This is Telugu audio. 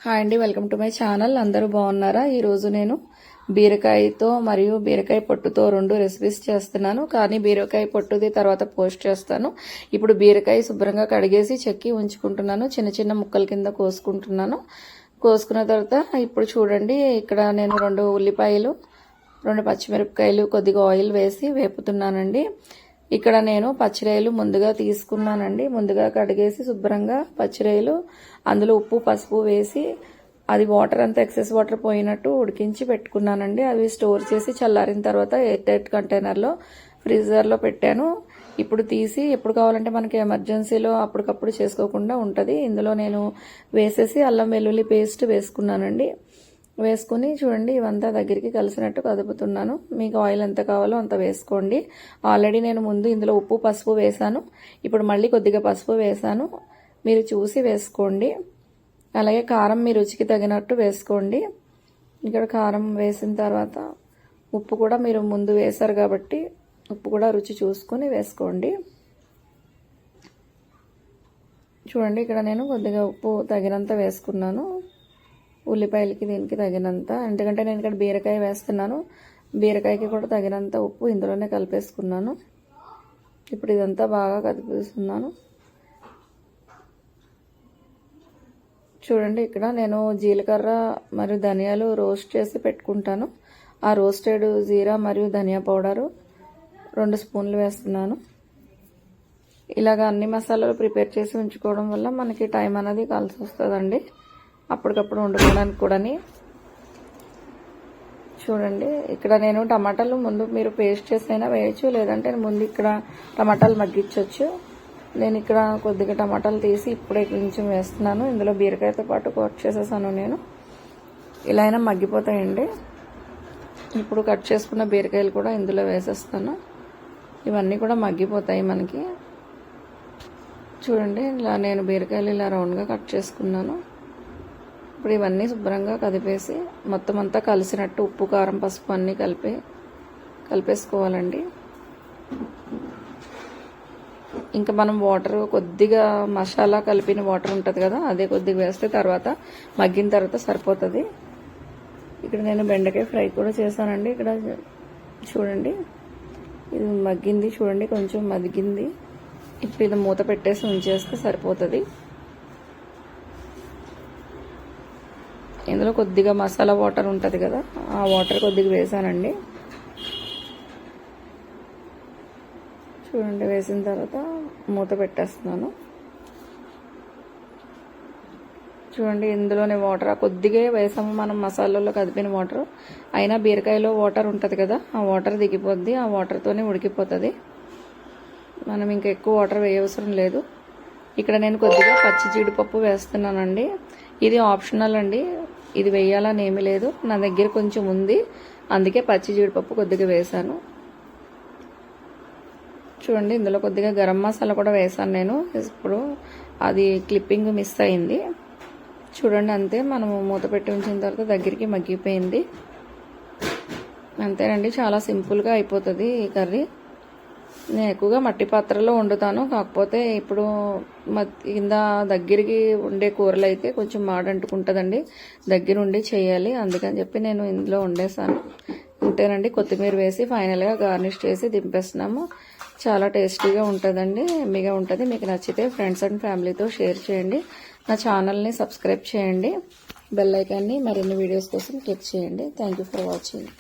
హాయ్ అండి, వెల్కమ్ టు మై ఛానల్. అందరూ బాగున్నారా? ఈరోజు నేను బీరకాయతో మరియు బీరకాయ పొట్టుతో 2 రెసిపీస్ చేస్తున్నాను. కానీ బీరకాయ పొట్టుది తర్వాత పోస్ట్ చేస్తాను. ఇప్పుడు బీరకాయ శుభ్రంగా కడిగేసి చెక్కి ఉంచుకుంటున్నాను. చిన్న చిన్న ముక్కల కింద కోసుకుంటున్నాను. కోసుకున్న తర్వాత ఇప్పుడు చూడండి, ఇక్కడ నేను 2 ఉల్లిపాయలు, 2 పచ్చిమిరపకాయలు, కొద్దిగా ఆయిల్ వేసి వేపుతున్నానండి. ఇక్కడ నేను పచ్చిరొయ్యలు ముందుగా తీసుకున్నానండి. ముందుగా కడిగేసి శుభ్రంగా పచ్చిరొయ్యలు అందులో ఉప్పు పసుపు వేసి అది వాటర్ అంతా ఎక్సెస్ వాటర్ పోయినట్టు ఉడికించి పెట్టుకున్నానండి. అవి స్టోర్ చేసి చల్లారిన తర్వాత ఎయిర్ టైట్ కంటైనర్లో ఫ్రీజర్లో పెట్టాను. ఇప్పుడు తీసి ఎప్పుడు కావాలంటే మనకి ఎమర్జెన్సీలో అప్పటికప్పుడు చేసుకోకుండా ఉంటుంది. ఇందులో నేను వేసేసి అల్లం వెల్లుల్లి పేస్ట్ వేసుకున్నానండి. వేసుకుని చూడండి, ఇవంతా దగ్గరికి కలిసినట్టు కదుపుతున్నాను. మీకు ఆయిల్ ఎంత కావాలో అంత వేసుకోండి. ఆల్రెడీ నేను ముందు ఇందులో ఉప్పు పసుపు వేసాను. ఇప్పుడు మళ్ళీ కొద్దిగా పసుపు వేసాను. మీరు చూసి వేసుకోండి. అలాగే కారం మీ రుచికి తగినట్టు వేసుకోండి. ఇక్కడ కారం వేసిన తర్వాత ఉప్పు కూడా మీరు ముందు వేశారు కాబట్టి ఉప్పు కూడా రుచి చూసుకొని వేసుకోండి. చూడండి, ఇక్కడ నేను కొద్దిగా ఉప్పు తగినంత వేసుకున్నాను. ఉల్లిపాయలకి దీనికి తగినంత, ఎందుకంటే నేను ఇక్కడ బీరకాయ వేస్తున్నాను. బీరకాయకి కూడా తగినంత ఉప్పు ఇందులోనే కలిపేసుకున్నాను. ఇప్పుడు ఇదంతా బాగా కదిపిస్తున్నాను. చూడండి, ఇక్కడ నేను జీలకర్ర మరియు ధనియాలు రోస్ట్ చేసి పెట్టుకుంటాను. ఆ రోస్టెడ్ జీరా మరియు ధనియా పౌడరు 2 స్పూన్లు వేస్తున్నాను. ఇలాగ అన్ని మసాలాలు ప్రిపేర్ చేసి ఉంచుకోవడం వల్ల మనకి టైం అనేది కలిసి వస్తుందండి, అప్పటికప్పుడు వండుకోవడానికి కూడా. చూడండి, ఇక్కడ నేను టమాటాలు ముందు మీరు పేస్ట్ చేసైనా వేయచ్చు, లేదంటే ముందు ఇక్కడ టమాటాలు మగ్గించవచ్చు. నేను ఇక్కడ కొద్దిగా టమాటాలు తీసి ఇప్పుడే కొంచెం వేస్తున్నాను. ఇందులో బీరకాయతో పాటు కట్ చేసేసాను నేను. ఇలా అయినా మగ్గిపోతాయండి. ఇప్పుడు కట్ చేసుకున్న బీరకాయలు కూడా ఇందులో వేసేస్తాను. ఇవన్నీ కూడా మగ్గిపోతాయి మనకి. చూడండి, ఇలా నేను బీరకాయలు ఇలా రౌండ్గా కట్ చేసుకున్నాను. ఇప్పుడు ఇవన్నీ శుభ్రంగా కదిపేసి మొత్తం అంతా కలిసినట్టు ఉప్పు కారం పసుపు అన్నీ కలిపేసుకోవాలండి. ఇంకా మనం వాటర్ కొద్దిగా మసాలా కలిపిన వాటర్ ఉంటుంది కదా, అదే కొద్దిగా వేస్తే తర్వాత మగ్గిన తర్వాత సరిపోతుంది. ఇక్కడ నేను బెండకాయ ఫ్రై కూడా చేశానండి. ఇక్కడ చూడండి, ఇది మగ్గింది. చూడండి, కొంచెం మగ్గింది. ఇప్పుడు ఇది మూత పెట్టేసి ఉంచేస్తే సరిపోతుంది. ఇందులో కొద్దిగా మసాలా వాటర్ ఉంటుంది కదా, ఆ వాటర్ కొద్దిగా వేసానండి. చూడండి, వేసిన తర్వాత మూత పెట్టేస్తున్నాను. చూడండి, ఇందులోనే వాటర్ కొద్దిగా వేసాము మనం మసాలాలో కదిపిన వాటర్. అయినా బీరకాయలో వాటర్ ఉంటుంది కదా, ఆ వాటర్ దిగిపోద్ది. ఆ వాటర్తోనే ఉడికిపోతుంది. మనం ఇంకా ఎక్కువ వాటర్ వేయవసరం లేదు. ఇక్కడ నేను కొద్దిగా పచ్చి జీడిపప్పు వేస్తున్నానండి. ఇది ఆప్షనల్ అండి, ఇది వేయాలని ఏమీ లేదు. నా దగ్గర కొంచెం ఉంది, అందుకే పచ్చి జీడిపప్పు కొద్దిగా వేసాను. చూడండి, ఇందులో కొద్దిగా గరం మసాలా కూడా వేసాను నేను. ఇప్పుడు అది క్లిప్పింగ్ మిస్ అయింది. చూడండి, అంతే. మనము మూత పెట్టి ఉంచిన తర్వాత దగ్గరికి మగ్గిపోయింది. అంతేనండి, చాలా సింపుల్గా అయిపోతుంది ఈ కర్రీ. నేను ఎక్కువగా మట్టి పాత్రలో వండుతాను. కాకపోతే ఇప్పుడు కింద దగ్గరికి ఉండే కూరలు అయితే కొంచెం మాడంటుకుంటుందండి, దగ్గరుండి చేయాలి. అందుకని చెప్పి నేను ఇందులో వండేసాను. అంతేనండి, కొత్తిమీర వేసి ఫైనల్గా గార్నిష్ చేసి దింపేస్తున్నాము. చాలా టేస్టీగా ఉంటుందండి, ఎమ్మిగా ఉంటుంది. మీకు నచ్చితే ఫ్రెండ్స్ అండ్ ఫ్యామిలీతో షేర్ చేయండి. నా ఛానల్ని సబ్స్క్రైబ్ చేయండి. బెల్ ఐకాన్ని మరిన్ని వీడియోస్ కోసం క్లిక్ చేయండి. Thank you for watching.